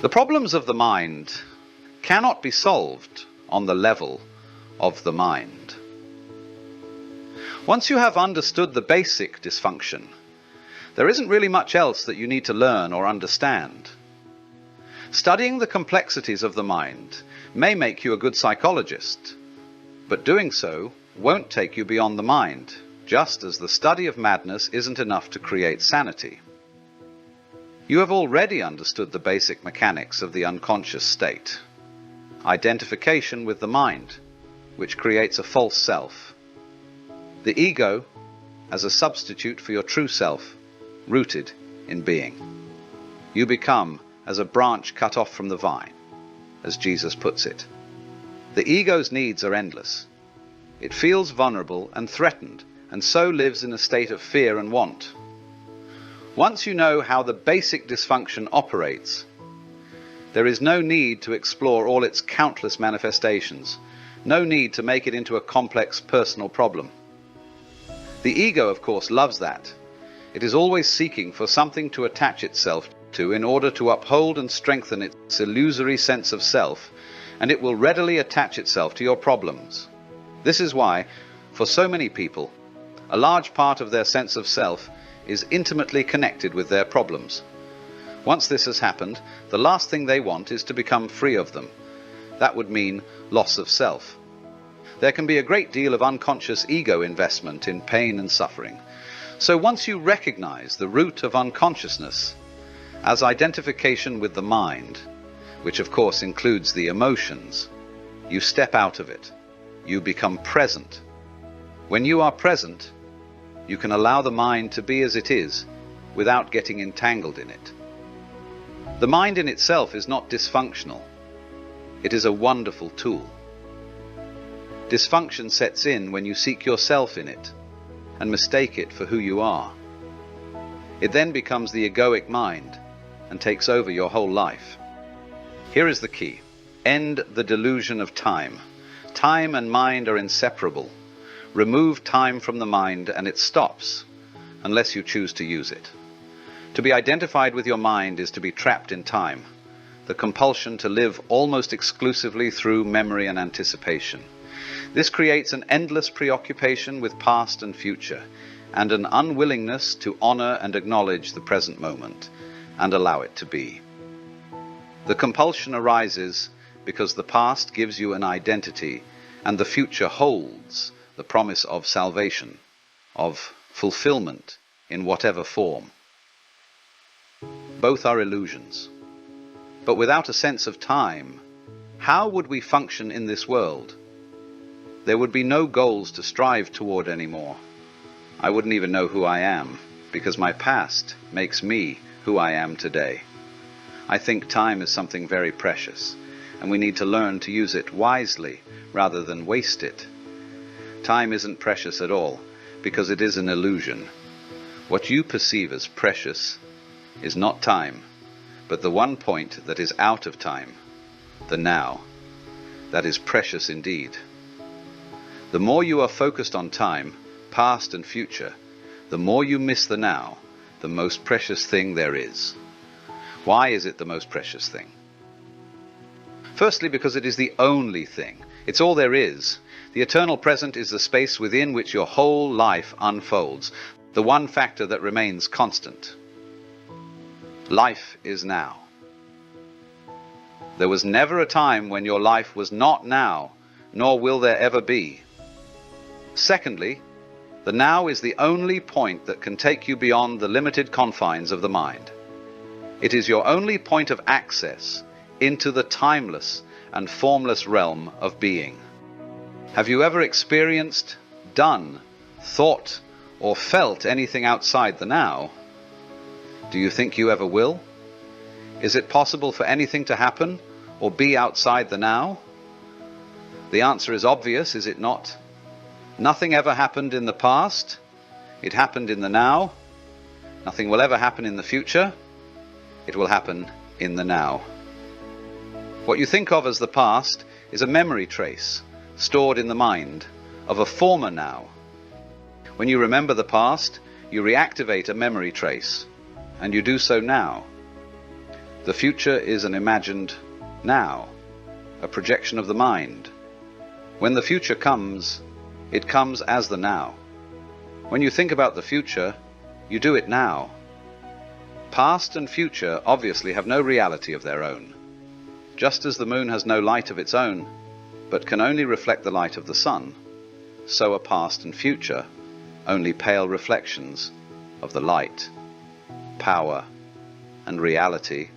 The problems of the mind cannot be solved on the level of the mind. Once you have understood the basic dysfunction, there isn't really much else that you need to learn or understand. Studying the complexities of the mind may make you a good psychologist, but doing so won't take you beyond the mind, just as the study of madness isn't enough to create sanity. You have already understood the basic mechanics of the unconscious state. Identification with the mind, which creates a false self. The ego as a substitute for your true self, rooted in being. You become as a branch cut off from the vine, as Jesus puts it. The ego's needs are endless. It feels vulnerable and threatened, and so lives in a state of fear and want. Once you know how the basic dysfunction operates, there is no need to explore all its countless manifestations, no need to make it into a complex personal problem. The ego, of course, loves that. It is always seeking for something to attach itself to in order to uphold and strengthen its illusory sense of self, and it will readily attach itself to your problems. This is why, for so many people, a large part of their sense of self is intimately connected with their problems. Once this has happened, the last thing they want is to become free of them. That would mean loss of self. There can be a great deal of unconscious ego investment in pain and suffering. So once you recognize the root of unconsciousness as identification with the mind, which of course includes the emotions, you step out of it. You become present. When you are present, you can allow the mind to be as it is without getting entangled in it. The mind in itself is not dysfunctional. It is a wonderful tool. Dysfunction sets in when you seek yourself in it and mistake it for who you are. It then becomes the egoic mind and takes over your whole life. Here is the key. End the delusion of time. Time and mind are inseparable. Remove time from the mind and it stops, unless you choose to use it. To be identified with your mind is to be trapped in time, the compulsion to live almost exclusively through memory and anticipation. This creates an endless preoccupation with past and future, and an unwillingness to honor and acknowledge the present moment, and allow it to be. The compulsion arises because the past gives you an identity, and the future holds the promise of salvation, of fulfillment in whatever form. Both are illusions. But without a sense of time, how would we function in this world? There would be no goals to strive toward anymore. I wouldn't even know who I am, because my past makes me who I am today. I think time is something very precious, and we need to learn to use it wisely rather than waste it. Time isn't precious at all, because it is an illusion. What you perceive as precious is not time, but the one point that is out of time, the now. That is precious indeed. The more you are focused on time, past and future, the more you miss the now, the most precious thing there is. Why is it the most precious thing? Firstly, because it is the only thing. It's all there is. The eternal present is the space within which your whole life unfolds, the one factor that remains constant. Life is now. There was never a time when your life was not now, nor will there ever be. Secondly, the now is the only point that can take you beyond the limited confines of the mind. It is your only point of access into the timeless and formless realm of being. Have you ever experienced, done, thought, or felt anything outside the now? Do you think you ever will? Is it possible for anything to happen or be outside the now? The answer is obvious, is it not? Nothing ever happened in the past. It happened in the now. Nothing will ever happen in the future. It will happen in the now. What you think of as the past is a memory trace stored in the mind of a former now. When you remember the past, you reactivate a memory trace, and you do so now. The future is an imagined now, a projection of the mind. When the future comes, it comes as the now. When you think about the future, you do it now. Past and future obviously have no reality of their own. Just as the moon has no light of its own, but can only reflect the light of the sun, so are past and future only pale reflections of the light, power, and reality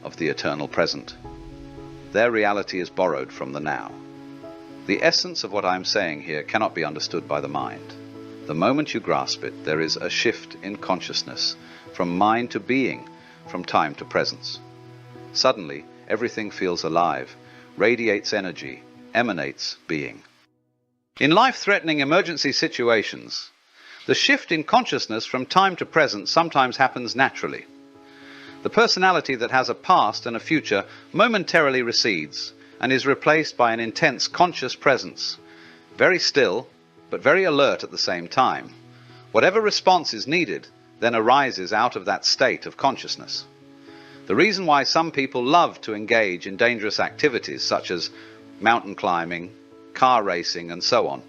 of the eternal present. Their reality is borrowed from the now. The essence of what I am saying here cannot be understood by the mind. The moment you grasp it, there is a shift in consciousness, from mind to being, from time to presence. Suddenly, everything feels alive, radiates energy, emanates being. In life-threatening emergency situations, the shift in consciousness from time to present sometimes happens naturally. The personality that has a past and a future momentarily recedes and is replaced by an intense conscious presence, very still, but very alert at the same time. Whatever response is needed then arises out of that state of consciousness. The reason why some people love to engage in dangerous activities such as mountain climbing, car racing, and so on,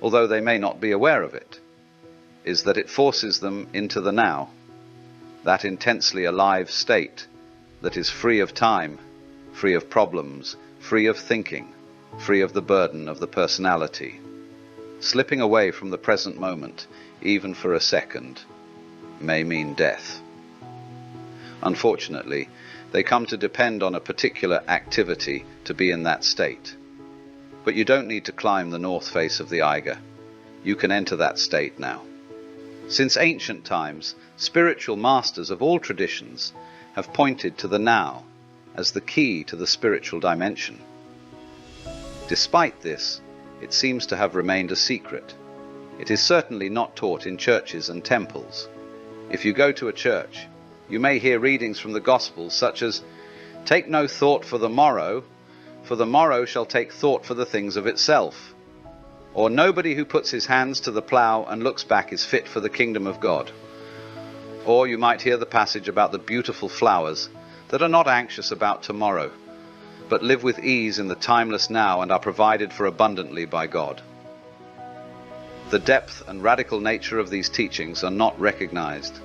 although they may not be aware of it, is that it forces them into the now, that intensely alive state that is free of time, free of problems, free of thinking, free of the burden of the personality. Slipping away from the present moment, even for a second, may mean death. Unfortunately, they come to depend on a particular activity to be in that state. But you don't need to climb the north face of the Eiger. You can enter that state now. Since ancient times, spiritual masters of all traditions have pointed to the now as the key to the spiritual dimension. Despite this, it seems to have remained a secret. It is certainly not taught in churches and temples. If you go to a church, you may hear readings from the Gospels such as, "Take no thought for the morrow shall take thought for the things of itself," or "Nobody who puts his hands to the plough and looks back is fit for the kingdom of God." Or you might hear the passage about the beautiful flowers that are not anxious about tomorrow, but live with ease in the timeless now and are provided for abundantly by God. The depth and radical nature of these teachings are not recognized.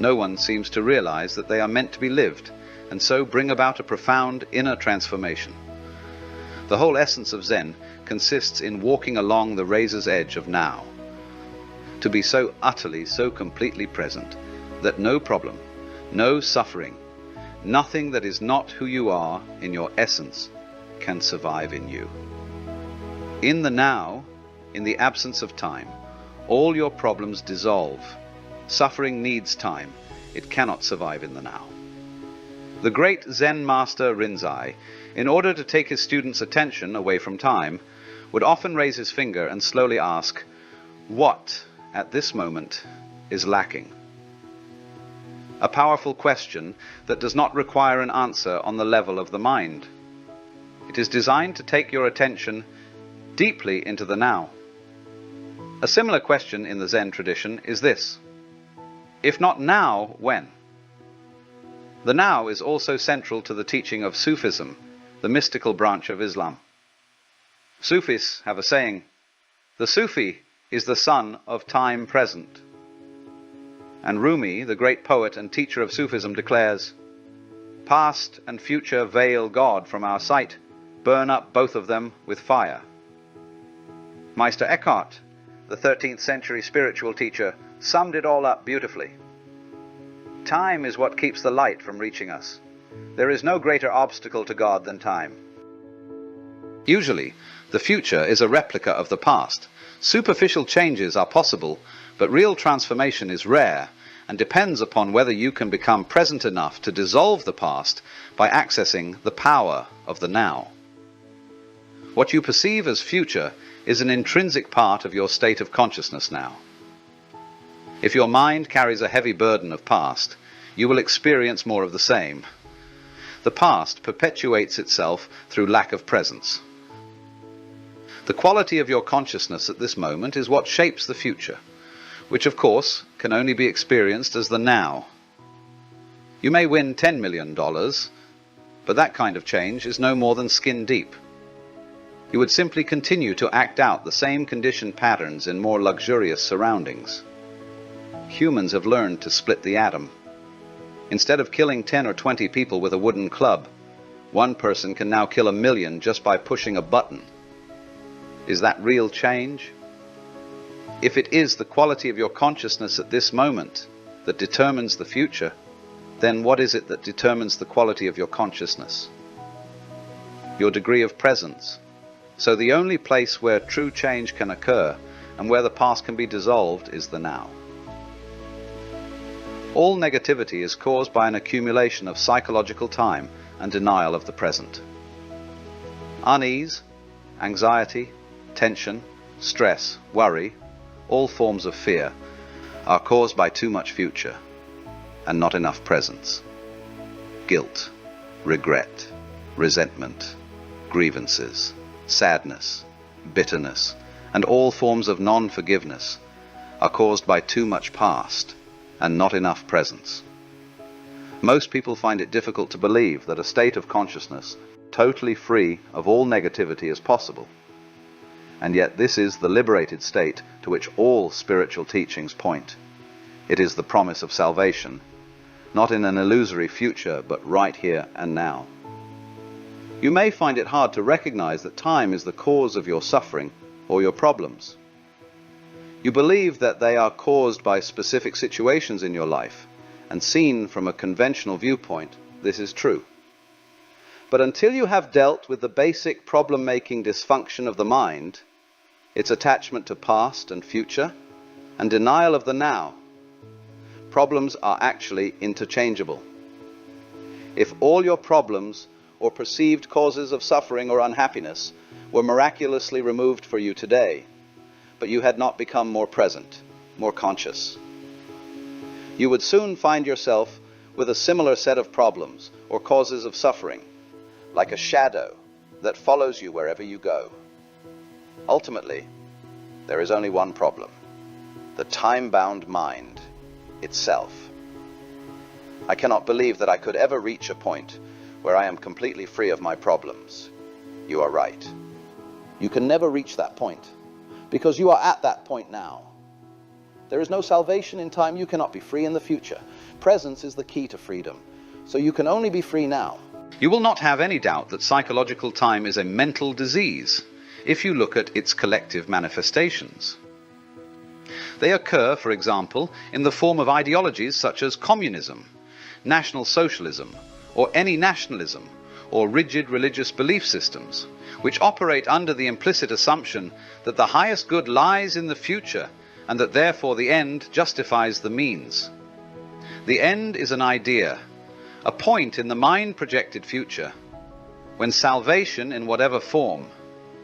No one seems to realize that they are meant to be lived, and so bring about a profound inner transformation. The whole essence of Zen consists in walking along the razor's edge of now, to be so utterly, so completely present, that no problem, no suffering, nothing that is not who you are in your essence can survive in you. In the now, in the absence of time, all your problems dissolve. Suffering needs time. It cannot survive in the now. The great Zen master Rinzai, in order to take his students' attention away from time, would often raise his finger and slowly ask, "What, at this moment, is lacking?" A powerful question that does not require an answer on the level of the mind. It is designed to take your attention deeply into the now. A similar question in the Zen tradition is this: if not now, when? The now is also central to the teaching of Sufism, the mystical branch of Islam. Sufis have a saying, "The Sufi is the son of time present." And Rumi, the great poet and teacher of Sufism, declares, "Past and future veil God from our sight, burn up both of them with fire." Meister Eckhart, the 13th century spiritual teacher, summed it all up beautifully. Time is what keeps the light from reaching us. There is no greater obstacle to God than time. Usually, the future is a replica of the past. Superficial changes are possible, but real transformation is rare and depends upon whether you can become present enough to dissolve the past by accessing the power of the now. What you perceive as future is an intrinsic part of your state of consciousness now. If your mind carries a heavy burden of past, you will experience more of the same. The past perpetuates itself through lack of presence. The quality of your consciousness at this moment is what shapes the future, which of course can only be experienced as the now. You may win $10 million, but that kind of change is no more than skin deep. You would simply continue to act out the same conditioned patterns in more luxurious surroundings. Humans have learned to split the atom. Instead of killing 10 or 20 people with a wooden club, one person can now kill 1 million just by pushing a button. Is that real change? If it is the quality of your consciousness at this moment that determines the future, then what is it that determines the quality of your consciousness? Your degree of presence. So the only place where true change can occur and where the past can be dissolved is the now. All negativity is caused by an accumulation of psychological time and denial of the present. Unease, anxiety, tension, stress, worry, all forms of fear are caused by too much future and not enough presence. Guilt, regret, resentment, grievances, sadness, bitterness, and all forms of non-forgiveness are caused by too much past and not enough presence. Most people find it difficult to believe that a state of consciousness totally free of all negativity is possible. And yet this is the liberated state to which all spiritual teachings point. It is the promise of salvation, not in an illusory future, but right here and now. You may find it hard to recognize that time is the cause of your suffering or your problems. You believe that they are caused by specific situations in your life, and seen from a conventional viewpoint, this is true. But until you have dealt with the basic problem-making dysfunction of the mind, its attachment to past and future, and denial of the now, problems are actually interchangeable. If all your problems or perceived causes of suffering or unhappiness were miraculously removed for you today, but you had not become more present, more conscious, you would soon find yourself with a similar set of problems or causes of suffering, like a shadow that follows you wherever you go. Ultimately, there is only one problem: the time-bound mind itself. I cannot believe that I could ever reach a point where I am completely free of my problems. You are right. You can never reach that point, because you are at that point now. There is no salvation in time. You cannot be free in the future. Presence is the key to freedom, so you can only be free now. You will not have any doubt that psychological time is a mental disease if you look at its collective manifestations. They occur, for example, in the form of ideologies such as communism, National Socialism, or any nationalism, or rigid religious belief systems, which operate under the implicit assumption that the highest good lies in the future and that therefore the end justifies the means. The end is an idea, a point in the mind-projected future, when salvation in whatever form,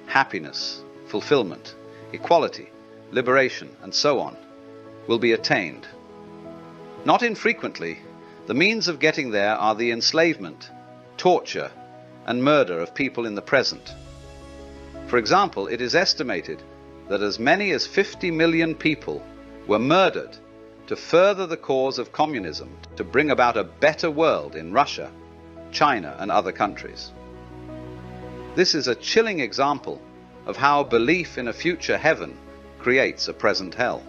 happiness, fulfillment, equality, liberation, and so on, will be attained. Not infrequently, the means of getting there are the enslavement, torture, and murder of people in the present. For example, it is estimated that as many as 50 million people were murdered to further the cause of communism, to bring about a better world in Russia, China, and other countries. This is a chilling example of how belief in a future heaven creates a present hell.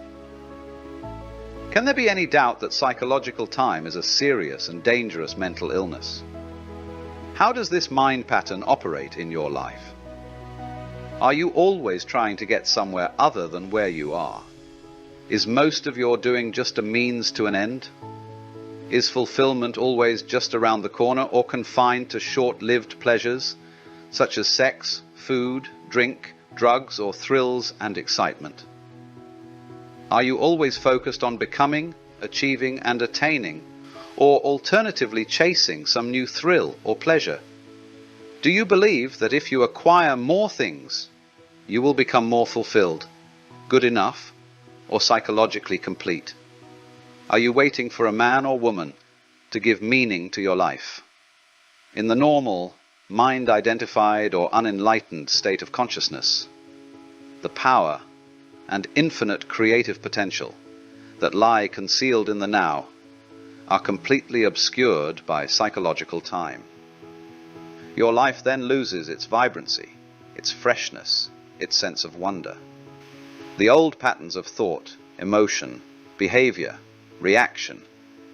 Can there be any doubt that psychological time is a serious and dangerous mental illness? How does this mind pattern operate in your life? Are you always trying to get somewhere other than where you are? Is most of your doing just a means to an end? Is fulfillment always just around the corner or confined to short-lived pleasures, such as sex, food, drink, drugs, or thrills and excitement? Are you always focused on becoming, achieving, and attaining, or alternatively chasing some new thrill or pleasure? Do you believe that if you acquire more things, you will become more fulfilled, good enough, or psychologically complete? Are you waiting for a man or woman to give meaning to your life? In the normal, mind-identified or unenlightened state of consciousness, the power and infinite creative potential that lie concealed in the now are completely obscured by psychological time. Your life then loses its vibrancy, its freshness, its sense of wonder. The old patterns of thought, emotion, behavior, reaction,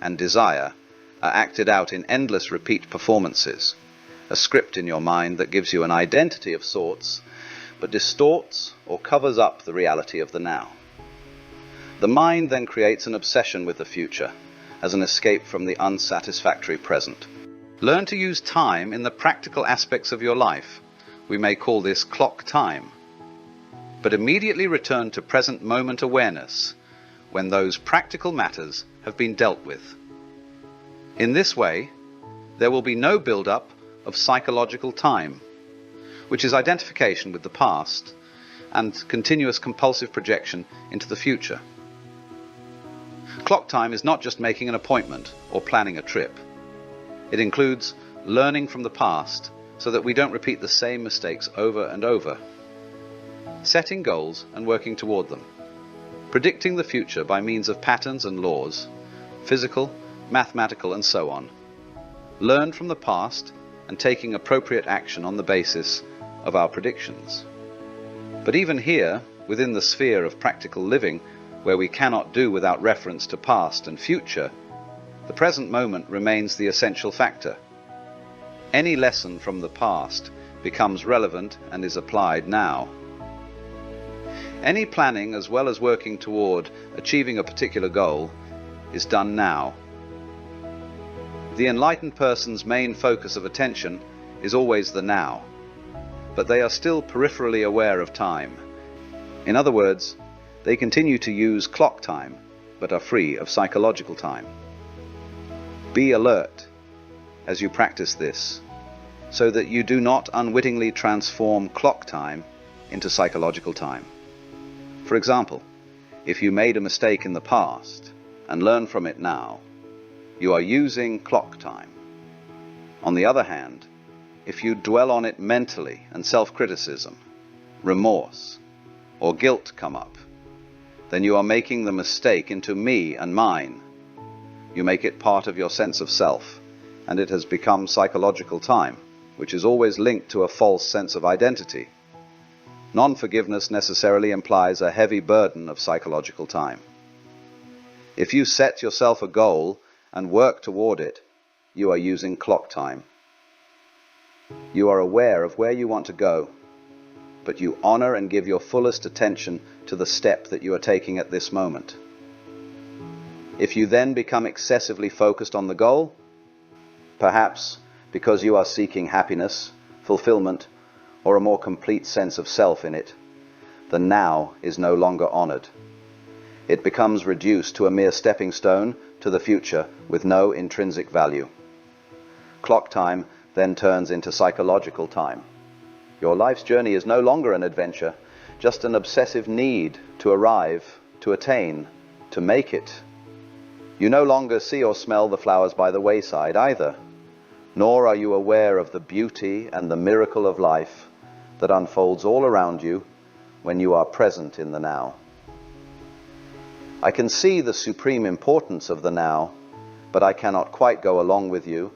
and desire are acted out in endless repeat performances, a script in your mind that gives you an identity of sorts, but distorts or covers up the reality of the now. The mind then creates an obsession with the future as an escape from the unsatisfactory present. Learn to use time in the practical aspects of your life. We may call this clock time. But immediately return to present moment awareness when those practical matters have been dealt with. In this way, there will be no build-up of psychological time, which is identification with the past and continuous compulsive projection into the future. Clock time is not just making an appointment or planning a trip. It includes learning from the past so that we don't repeat the same mistakes over and over. Setting goals and working toward them. Predicting the future by means of patterns and laws, physical, mathematical, and so on. Learn from the past and taking appropriate action on the basis of our predictions. But even here, within the sphere of practical living, where we cannot do without reference to past and future, the present moment remains the essential factor. Any lesson from the past becomes relevant and is applied now. Any planning as well as working toward achieving a particular goal is done now. The enlightened person's main focus of attention is always the now, but they are still peripherally aware of time. In other words, they continue to use clock time, but are free of psychological time. Be alert as you practice this, so that you do not unwittingly transform clock time into psychological time. For example, if you made a mistake in the past and learn from it now, you are using clock time. On the other hand, if you dwell on it mentally and self-criticism, remorse, or guilt come up, then you are making the mistake into me and mine. You make it part of your sense of self, and it has become psychological time, which is always linked to a false sense of identity. Non-forgiveness necessarily implies a heavy burden of psychological time. If you set yourself a goal and work toward it, you are using clock time. You are aware of where you want to go, but you honor and give your fullest attention to the step that you are taking at this moment. If you then become excessively focused on the goal, perhaps because you are seeking happiness, fulfillment, or a more complete sense of self in it, the now is no longer honored. It becomes reduced to a mere stepping stone to the future with no intrinsic value. Clock time then turns into psychological time. Your life's journey is no longer an adventure, just an obsessive need to arrive, to attain, to make it. You no longer see or smell the flowers by the wayside either, nor are you aware of the beauty and the miracle of life that unfolds all around you when you are present in the now. I can see the supreme importance of the now, but I cannot quite go along with you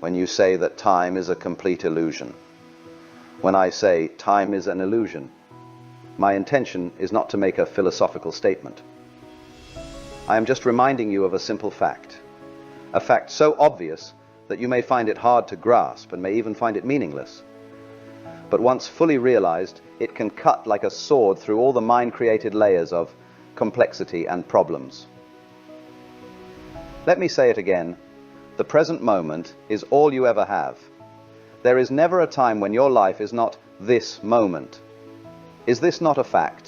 when you say that time is a complete illusion. When I say time is an illusion, my intention is not to make a philosophical statement. I am just reminding you of a simple fact, a fact so obvious that you may find it hard to grasp and may even find it meaningless. But once fully realized, it can cut like a sword through all the mind-created layers of complexity and problems. Let me say it again. The present moment is all you ever have. There is never a time when your life is not this moment. Is this not a fact?